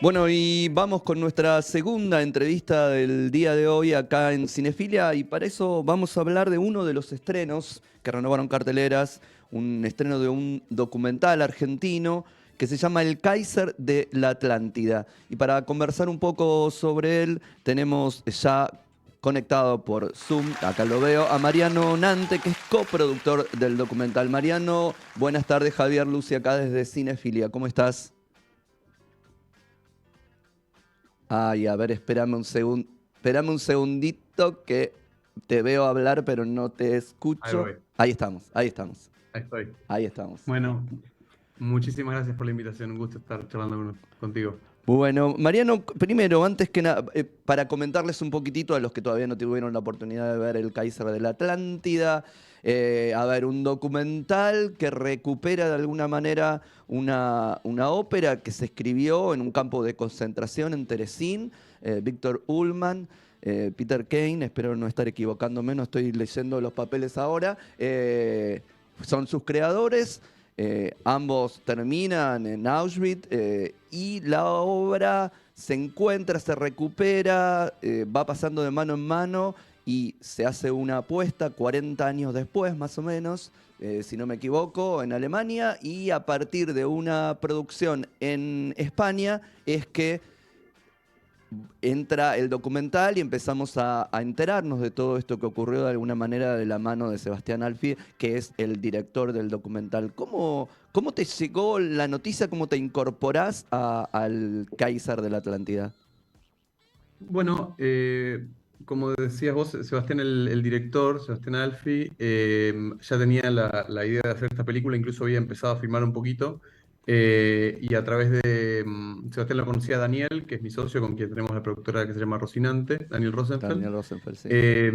Bueno, y vamos con nuestra segunda entrevista del día de hoy acá en Cinefilia, y para eso vamos a hablar de uno de los estrenos que renovaron carteleras, un estreno de un documental argentino que se llama El Kaiser de la Atlántida. Y para conversar un poco sobre él, tenemos ya conectado por Zoom, acá lo veo, a Mariano Nante, que es coproductor del documental. Mariano, buenas tardes, Javier Lucy acá desde Cinefilia, ¿cómo estás? Ay, a ver, espérame un segundito que te veo hablar, pero no te Ahí escucho. voy, Ahí estamos, ahí estamos, ahí estoy. ahí estamos. Bueno, muchísimas gracias por la invitación, un gusto estar charlando contigo. Bueno, Mariano, primero, antes que nada, para comentarles un poquitito a los que todavía no tuvieron la oportunidad de ver El Kaiser de la Atlántida, a ver, un documental que recupera de alguna manera una ópera que se escribió en un campo de concentración en Terezín, Víctor Ullmann, Peter Kane, espero no estar equivocándome, no estoy leyendo los papeles ahora, son sus creadores. Ambos terminan en Auschwitz y la obra se encuentra, se recupera, va pasando de mano en mano y se hace una apuesta 40 años después, más o menos, si no me equivoco, en Alemania, y a partir de una producción en España es que entra el documental y empezamos a enterarnos de todo esto que ocurrió de alguna manera de la mano de Sebastián Alfie, que es el director del documental. ¿Cómo te llegó la noticia? ¿Cómo te incorporás al Kaiser de la Atlántida? Bueno, como decías vos, Sebastián, el director, Sebastián Alfi, ya tenía la idea de hacer esta película, incluso había empezado a filmar un poquito, y a través de Sebastián lo conocía a Daniel, que es mi socio, con quien tenemos la productora que se llama Rocinante, Daniel Rosenfeld. Daniel Rosenfeld, sí. Eh,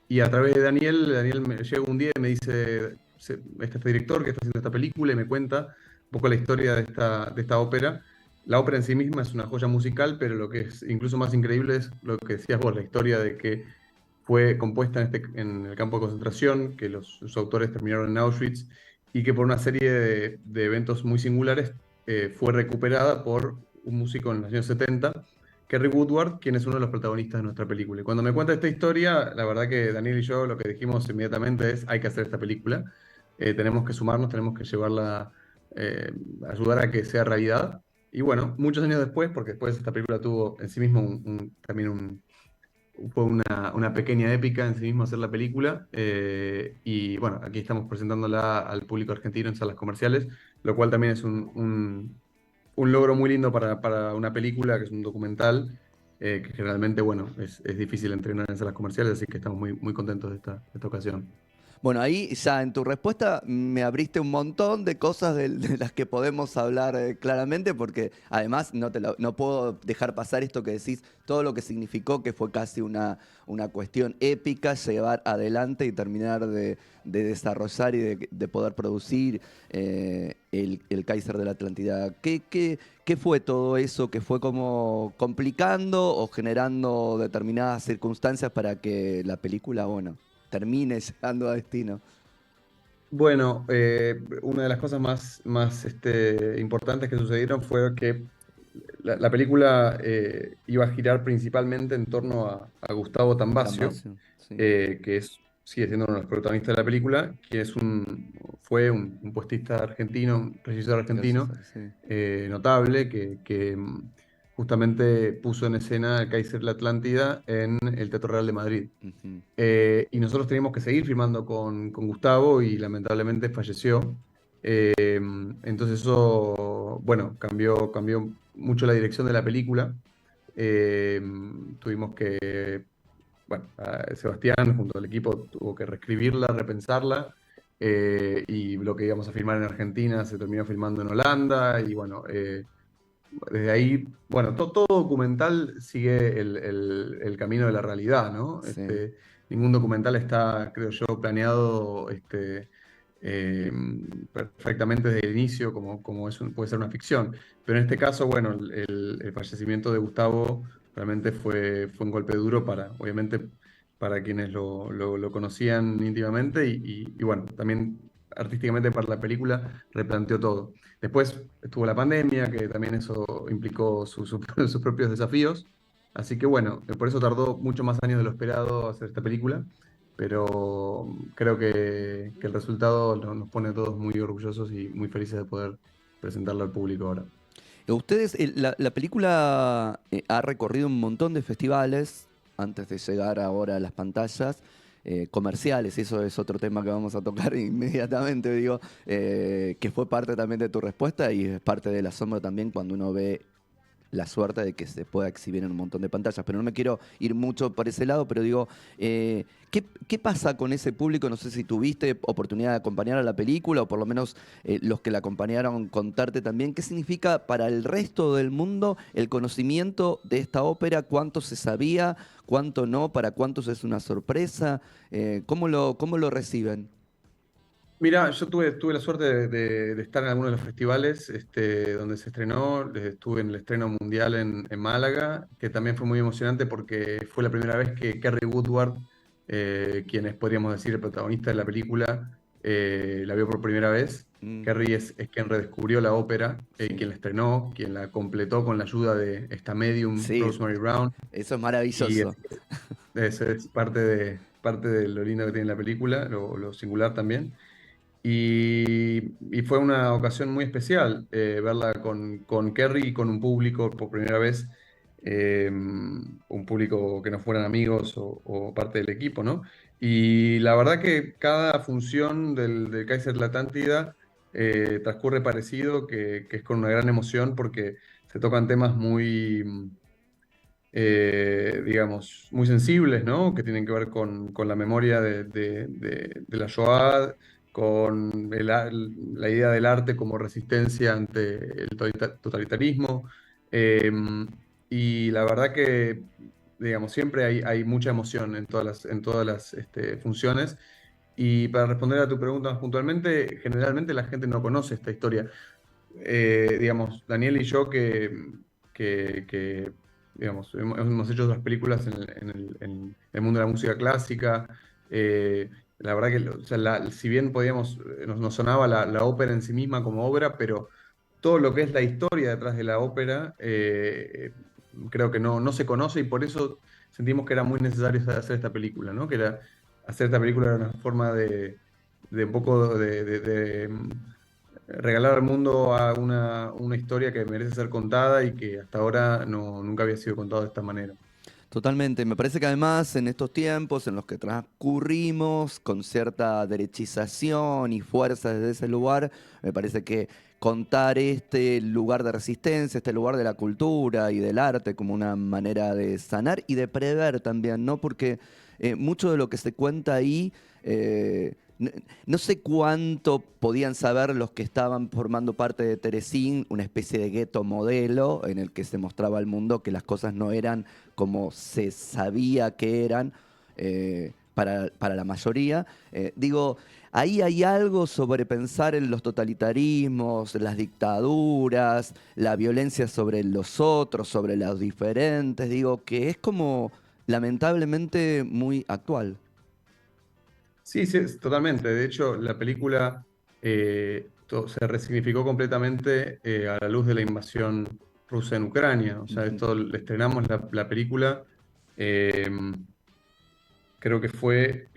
y a través de Daniel me llega un día y me dice, este director que está haciendo esta película y me cuenta un poco la historia de esta ópera. La ópera en sí misma es una joya musical, pero lo que es incluso más increíble es lo que decías vos, la historia de que fue compuesta en el campo de concentración, que sus autores terminaron en Auschwitz y que por una serie de eventos muy singulares fue recuperada por un músico en los años 70, que es Rick Woodward, quien es uno de los protagonistas de nuestra película. Y cuando me cuenta esta historia, la verdad que Daniel y yo lo que dijimos inmediatamente es, hay que hacer esta película, tenemos que sumarnos, tenemos que llevarla, eh, ayudar a que sea realidad. Y bueno, muchos años después, porque después esta película tuvo en sí mismo también fue una pequeña épica en sí mismo hacer la película. Y bueno, aquí estamos presentándola al público argentino en salas comerciales, lo cual también es un logro muy lindo para una película, que es un documental, que generalmente, bueno, es difícil entrenar en salas comerciales, así que estamos muy, muy contentos de esta ocasión. Bueno, ahí ya en tu respuesta me abriste un montón de cosas de las que podemos hablar claramente, porque además no puedo dejar pasar esto que decís, todo lo que significó que fue casi una cuestión épica llevar adelante y terminar de desarrollar y de poder producir el Kaiser de la Atlántida. ¿Qué fue todo eso que fue como complicando o generando determinadas circunstancias para que la película, bueno, termine llegando a destino? Bueno, una de las cosas más importantes que sucedieron fue que la película iba a girar principalmente en torno a Gustavo Tambasio, Tambacio, sí. sigue siendo uno de los protagonistas de la película, que fue un puestista argentino, un regidor Gracias, argentino sí. notable, que justamente puso en escena el Kaiser de la Atlántida en el Teatro Real de Madrid. Ujú. Y nosotros teníamos que seguir filmando con Gustavo y lamentablemente falleció. Entonces eso, bueno, cambió mucho la dirección de la película. Eh, Tuvimos que, bueno, Sebastián junto al equipo tuvo que reescribirla, repensarla. Y lo que íbamos a filmar en Argentina se terminó filmando en Holanda. Y bueno, desde ahí, bueno, todo documental sigue el camino de la realidad, ¿no? Sí. Ningún documental está, creo yo, planeado eh, perfectamente desde el inicio, como puede ser una ficción. Pero en este caso, bueno, el fallecimiento de Gustavo realmente fue un golpe duro obviamente, para quienes lo conocían íntimamente y bueno, también artísticamente para la película, replanteó todo. Después estuvo la pandemia, que también eso implicó sus propios desafíos. Así que bueno, por eso tardó mucho más años de lo esperado hacer esta película, pero creo que el resultado nos pone a todos muy orgullosos y muy felices de poder presentarla al público ahora. Ustedes, la película ha recorrido un montón de festivales antes de llegar ahora a las pantallas comerciales, y eso es otro tema que vamos a tocar inmediatamente, digo, que fue parte también de tu respuesta y es parte del asombro también cuando uno ve la suerte de que se pueda exhibir en un montón de pantallas. Pero no me quiero ir mucho por ese lado, pero digo, ¿qué pasa con ese público? No sé si tuviste oportunidad de acompañar a la película o por lo menos los que la acompañaron contarte también. ¿Qué significa para el resto del mundo el conocimiento de esta ópera? ¿Cuánto se sabía? ¿Cuánto no? ¿Para cuántos es una sorpresa? ¿Cómo lo reciben? Mira, yo tuve la suerte de estar en algunos de los festivales donde se estrenó. Estuve en el estreno mundial en Málaga, que también fue muy emocionante porque fue la primera vez que Kerry Woodward, quien es, podríamos decir, el protagonista de la película, la vio por primera vez. Mm, Kerry es quien redescubrió la ópera, sí. quien la estrenó, quien la completó con la ayuda de esta medium, Sí, Rosemary Brown. eso es Y maravilloso. es parte de lo lindo que tiene la película, lo singular también. Y fue una ocasión muy especial verla con Kerry y con un público por primera vez, un público que no fueran amigos o parte del equipo, ¿no? Y la verdad que cada función del Kaiser de la Atlántida transcurre parecido, que es con una gran emoción porque se tocan temas muy, digamos, muy sensibles, ¿no? Que tienen que ver con la memoria de la Shoah, con la idea del arte como resistencia ante el totalitarismo. Eh, y la verdad que, digamos, siempre hay mucha emoción en todas las funciones. Y para responder a tu pregunta más puntualmente, generalmente la gente no conoce esta historia. Digamos, Daniel y yo que, digamos, hemos hecho otras películas en el mundo de la música clásica. La verdad que, o sea, si bien nos sonaba la ópera en sí misma como obra, pero todo lo que es la historia detrás de la ópera, creo que no se conoce y por eso sentimos que era muy necesario hacer esta película, ¿no? Hacer esta película era una forma de un poco de regalar al mundo a una historia que merece ser contada y que hasta ahora nunca había sido contada de esta manera. Totalmente. Me parece que además en estos tiempos en los que transcurrimos con cierta derechización y fuerza desde ese lugar, me parece que contar este lugar de resistencia, este lugar de la cultura y del arte como una manera de sanar y de prever también, ¿no? Porque mucho de lo que se cuenta ahí, no sé cuánto podían saber los que estaban formando parte de Teresín, una especie de gueto modelo en el que se mostraba al mundo que las cosas no eran como se sabía que eran para la mayoría. Digo, ahí hay algo sobre pensar en los totalitarismos, las dictaduras, la violencia sobre los otros, sobre los diferentes, digo, que es como lamentablemente muy actual. Sí, sí, totalmente. De hecho, la película se resignificó completamente a la luz de la invasión rusa en Ucrania. O sea, Ujú. esto estrenamos la película, eh, creo que fue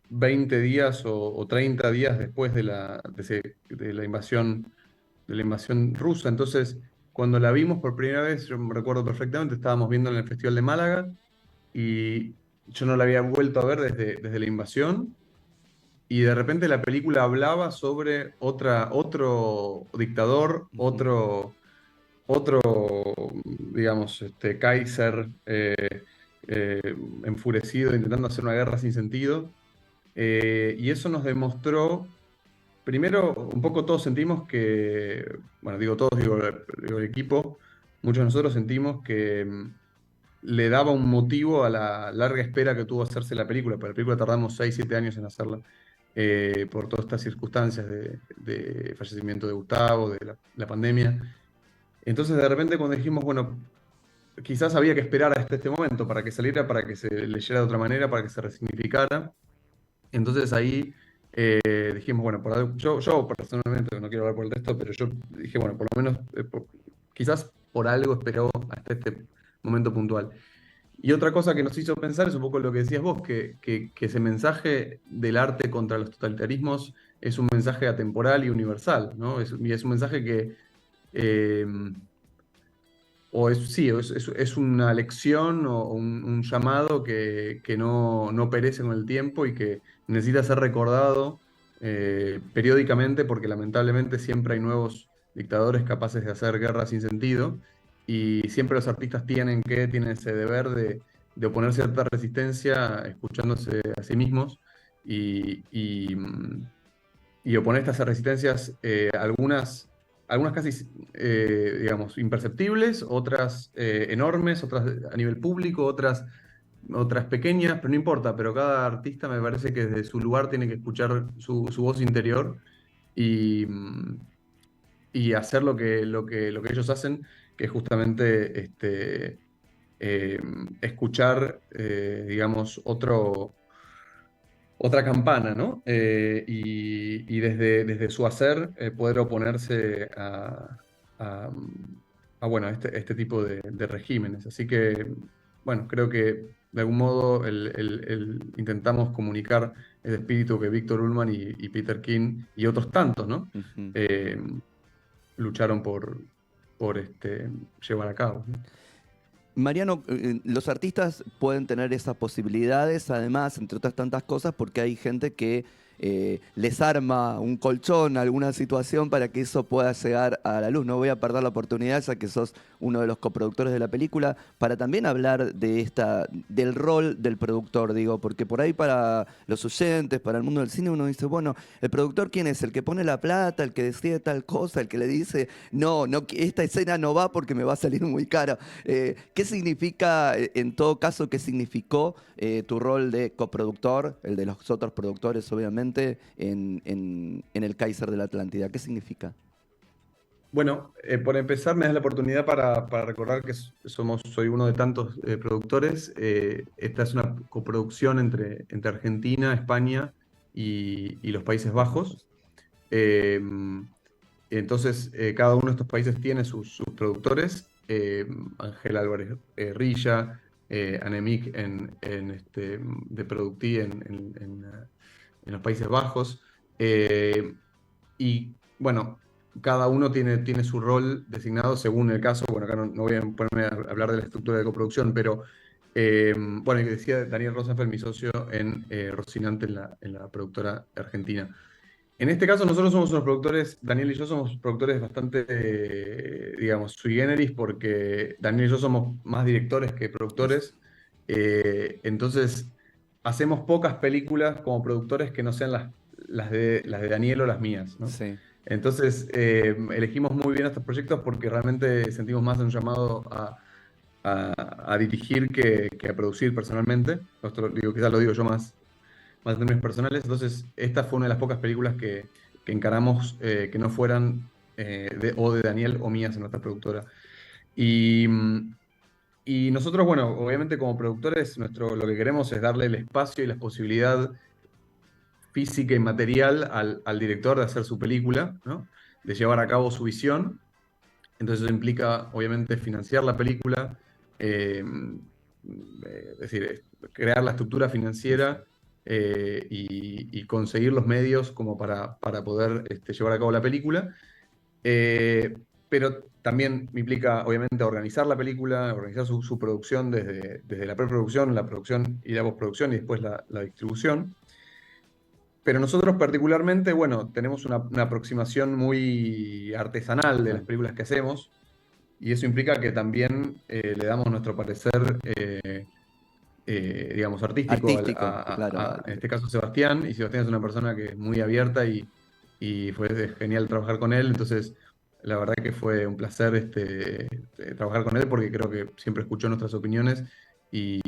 20 días o 30 días después de la invasión rusa. Entonces, cuando la vimos por primera vez, yo me recuerdo perfectamente, estábamos viendo en el Festival de Málaga y yo no la había vuelto a ver desde la invasión. Y de repente la película hablaba sobre otro dictador, Ujú. otro, digamos, Kaiser eh, enfurecido, intentando hacer una guerra sin sentido. Y eso nos demostró, primero, un poco todos sentimos bueno, digo todos, digo el equipo, muchos de nosotros sentimos que le daba un motivo a la larga espera que tuvo hacerse la película, porque la película tardamos 6 7 años en hacerla, por todas estas circunstancias de fallecimiento de Gustavo, de la pandemia. Entonces, de repente, cuando dijimos, bueno, quizás había que esperar hasta este momento para que saliera, para que se leyera de otra manera, para que se resignificara. Entonces ahí Dijimos, bueno, yo personalmente, no quiero hablar por el resto, pero yo dije, bueno, por lo menos, quizás por algo esperó hasta este momento puntual. Y otra cosa que nos hizo pensar es un poco lo que decías vos, que ese mensaje del arte contra los totalitarismos es un mensaje atemporal y universal, ¿no? Y es un mensaje que, eh, sí, es una lección o un llamado que no perece con el tiempo y que necesita ser recordado periódicamente porque lamentablemente siempre hay nuevos dictadores capaces de hacer guerra sin sentido y siempre los artistas tienen ese deber de oponer cierta resistencia escuchándose a sí mismos y, y, mm, y oponer estas resistencias, algunas casi, digamos, imperceptibles, otras enormes, otras a nivel público, otras pequeñas, pero no importa, pero cada artista me parece que desde su lugar tiene que escuchar su voz interior y, y hacer lo que ellos hacen, que es justamente eh, escuchar, digamos, otra campana, ¿no? Y desde su hacer poder oponerse a, bueno, este tipo de regímenes. Así que, bueno, creo que de algún modo intentamos comunicar el espíritu que Víctor Ullmann y Peter King y otros tantos, ¿no? Ujú. Eh, lucharon por llevar a cabo, ¿no? Mariano, los artistas pueden tener esas posibilidades, además, entre otras tantas cosas, porque hay gente que les arma un colchón, alguna situación para que eso pueda llegar a la luz. No voy a perder la oportunidad, ya que sos uno de los coproductores de la película, para también hablar del rol del productor, digo, porque por ahí para los oyentes, para el mundo del cine, uno dice, bueno, ¿el productor quién es? ¿El que pone la plata, el que decide tal cosa, el que le dice, no, no, esta escena no va porque me va a salir muy caro? ¿Qué significa, en todo caso, qué significó tu rol de coproductor, el de los otros productores, obviamente, en el Kaiser de la Atlántida? ¿Qué significa? Bueno, por empezar, me das la oportunidad para recordar que soy uno de tantos productores. Esta es una coproducción entre Argentina, España y los Países Bajos. Eh, entonces, cada uno de estos países tiene sus productores. Ángel Álvarez Rilla, Annemiek de Producti en los Países Bajos. Eh, y bueno, cada uno tiene su rol designado según el caso. Bueno, acá no voy a ponerme a hablar de la estructura de coproducción, pero bueno, y que decía Daniel Rosenfeld, mi socio en Rocinante, en la productora argentina. En este caso, nosotros somos unos productores, Daniel y yo somos productores bastante, digamos, sui generis, porque Daniel y yo somos más directores que Eso. productores. Entonces, hacemos pocas películas como productores que no sean las de Daniel o las mías, ¿no? Sí. Entonces, elegimos muy bien estos proyectos porque realmente sentimos más un llamado a dirigir que a producir personalmente. Digo, quizás lo digo yo más en términos personales. Entonces, esta fue una de las pocas películas que encaramos que no fueran o de Daniel o mías en nuestra productora. Y, y nosotros, bueno, obviamente como productores, lo que queremos es darle el espacio y la posibilidad física y material al director de hacer su película, ¿no? De llevar a cabo su visión. Entonces eso implica, obviamente, financiar la película, es decir, crear la estructura Eso. financiera y conseguir los medios como para poder llevar a cabo la película. Pero también me implica, obviamente, organizar la película, organizar su producción desde la preproducción, la producción y la postproducción y después la distribución. Pero nosotros particularmente, bueno, tenemos una aproximación muy artesanal de las Claro. películas que hacemos. Y eso implica que también le damos nuestro parecer, digamos, artístico Artístico, claro. en este caso, Sebastián. Y Sebastián es una persona que es muy abierta y fue genial trabajar con él. Entonces, la verdad que fue un placer trabajar con él porque creo que siempre escuchó nuestras opiniones e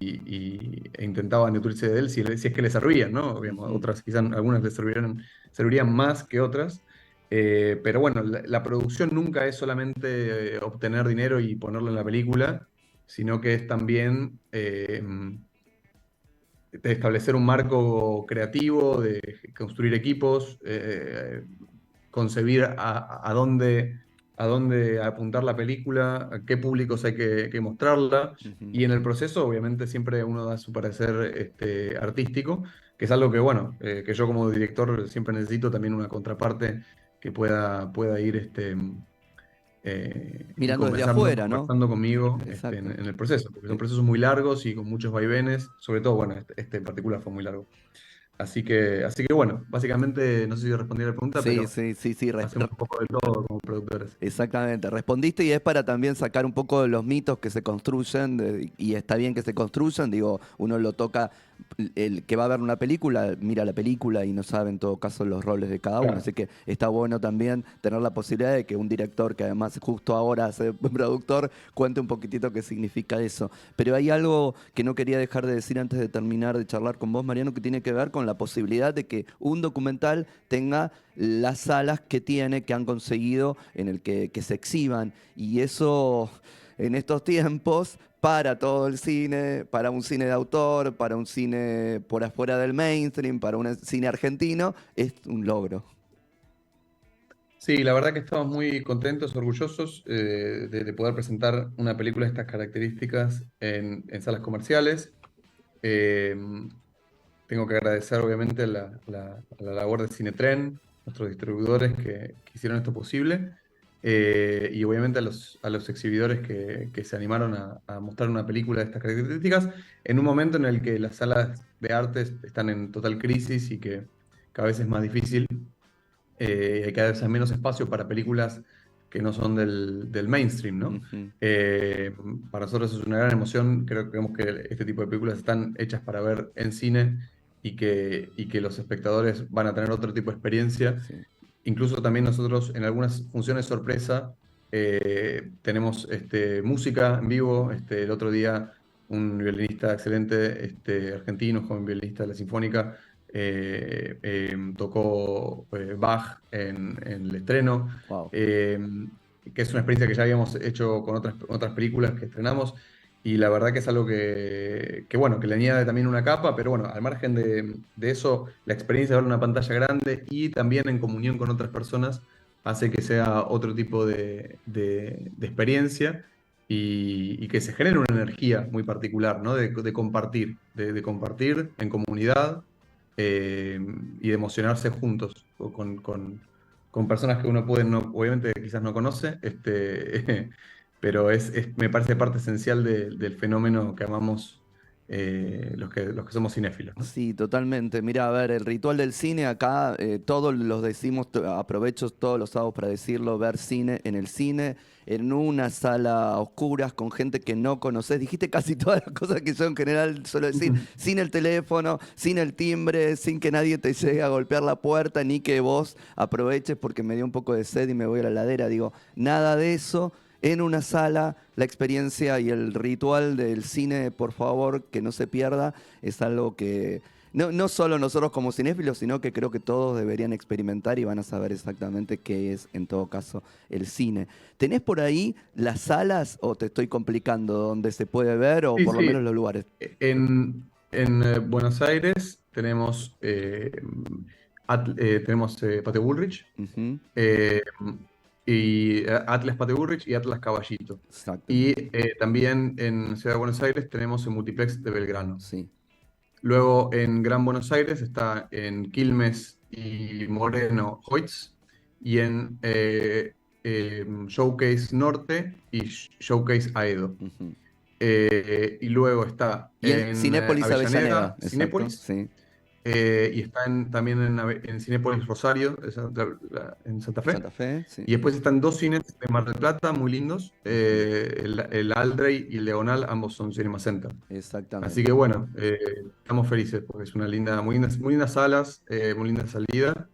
intentaba nutrirse de él si es que le servían, ¿no? Digamos, Ujú. otras, quizás algunas le servirían más que otras. Pero bueno, la producción nunca es solamente obtener dinero y ponerlo en la película, sino que es también de establecer un marco creativo, de construir equipos, concebir a dónde apuntar la película, a qué públicos hay que mostrarla. Ujú. Y en el proceso, obviamente, siempre uno da su parecer artístico, que es algo que, bueno, que yo como director siempre necesito también una contraparte que pueda ir y Mirando desde afuera, ¿no? conversando conmigo Exacto. en el proceso, porque son Eh, procesos muy largos y con muchos vaivenes, sobre todo, bueno, este en particular fue muy largo. Así que bueno, básicamente, no sé si respondí a la pregunta, Sí, pero sí, sí, sí. hacemos un poco de todo como productores. Exactamente, respondiste y es para también sacar un poco de los mitos que se construyen y está bien que se construyan, digo, uno lo toca, el que va a ver una película, mira la película y no sabe en todo caso los roles de cada uno, Claro. así que está bueno también tener la posibilidad de que un director que además justo ahora hace productor cuente un poquitito qué significa eso. Pero hay algo que no quería dejar de decir antes de terminar de charlar con vos, Mariano, que tiene que ver con la posibilidad de que un documental tenga las salas que tiene, que han conseguido en el que se exhiban. Y eso en estos tiempos, para todo el cine, para un cine de autor, para un cine por afuera del mainstream, para un cine argentino, es un logro. Sí, la verdad que estamos muy contentos, orgullosos de poder presentar una película de estas características en salas comerciales. Eh, Tengo que agradecer obviamente la labor de Cinetren, nuestros distribuidores que hicieron esto posible, y obviamente a los exhibidores que se animaron a mostrar una película de estas características en un momento en el que las salas de arte están en total crisis y que cada vez es más difícil, hay cada vez hay menos espacio para películas que no son del mainstream, ¿no? Ujú. Eh, para nosotros es una gran emoción, creemos que este tipo de películas están hechas para ver en cine y que los espectadores van a tener otro tipo de experiencia. Sí. Incluso también nosotros en algunas funciones sorpresa tenemos música en vivo. El otro día un violinista excelente, argentino, joven violinista de la Sinfónica, tocó Bach en el estreno, Wow. eh, que es una experiencia que ya habíamos hecho con otras películas que estrenamos. Y la verdad que es algo bueno, que le añade también una capa, pero bueno, al margen de eso, la experiencia de ver una pantalla grande y también en comunión con otras personas hace que sea otro tipo de experiencia y que se genere una energía muy particular, ¿no? De compartir, de compartir en comunidad eh, y de emocionarse juntos con personas que uno puede, no, obviamente quizás no conoce, pero me parece parte esencial del fenómeno que amamos los que somos cinéfilos, ¿no? Sí, totalmente. Mira, a ver, el ritual del cine acá, todos los decimos, aprovecho todos los sábados para decirlo, ver cine en el cine, en una sala a oscuras, con gente que no conoces. Dijiste casi todas las cosas que yo en general suelo decir, sin el teléfono, sin el timbre, sin que nadie te llegue a golpear la puerta, ni que vos aproveches porque me dio un poco de sed y me voy a la ladera. Digo, nada de eso. En una sala, la experiencia y el ritual del cine, por favor, que no se pierda es algo que no solo nosotros como cinéfilos, sino que creo que todos deberían experimentar y van a saber exactamente qué es, en todo caso, el cine. ¿Tenés por ahí las salas, o te estoy complicando, donde se puede ver, o Sí, por lo sí. menos los lugares? En Buenos Aires tenemos Patio Bullrich, Ujú. eh, y Atlas Patio Bullrich y Atlas Caballito. Exacto, Y también en Ciudad de Buenos Aires tenemos el Multiplex de Belgrano. sí. Luego en Gran Buenos Aires está en Quilmes y Moreno Hoyts, y en Showcase Norte y Showcase Aedo. Ujú. Y luego está Y en en Cinépolis Avellaneda, Avellaneda, exacto, Cinépolis, sí. y está también en Cinépolis Rosario, en Santa Fe. Santa Fe, sí. Y después están dos cines de Mar del Plata muy lindos, Ujú. el Aldrey y el Diagonal, ambos son Cinema Center. Así que Exactamente. bueno, estamos felices porque es una muy lindas salas, muy linda salida.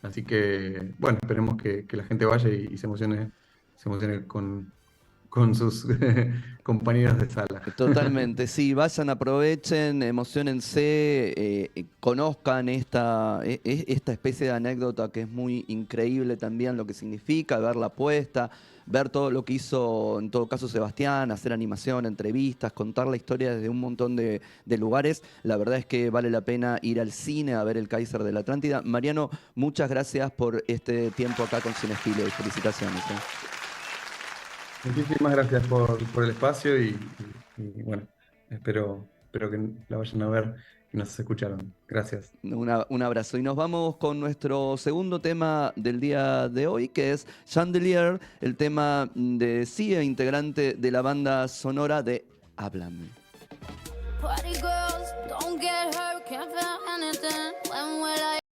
Así que bueno, esperemos que la gente vaya y se emocione con sus compañeros de sala. Totalmente, sí, vayan, aprovechen, emocionense, conozcan esta especie de anécdota que es muy increíble también lo que significa, ver la apuesta, ver todo lo que hizo en todo caso Sebastián, hacer animación, entrevistas, contar la historia desde un montón de lugares. La verdad es que vale la pena ir al cine a ver El Kaiser de la Atlántida. Mariano, muchas gracias por este tiempo acá con Cinefilo y felicitaciones. Muchísimas gracias por el espacio y bueno, espero que la vayan a ver y nos escucharon. Gracias. Un abrazo. Y nos vamos con nuestro segundo tema del día de hoy, que es Chandelier, el tema de Sia, integrante de la banda sonora de Háblame. Party girls, don't get hurt, can't feel anything. When will I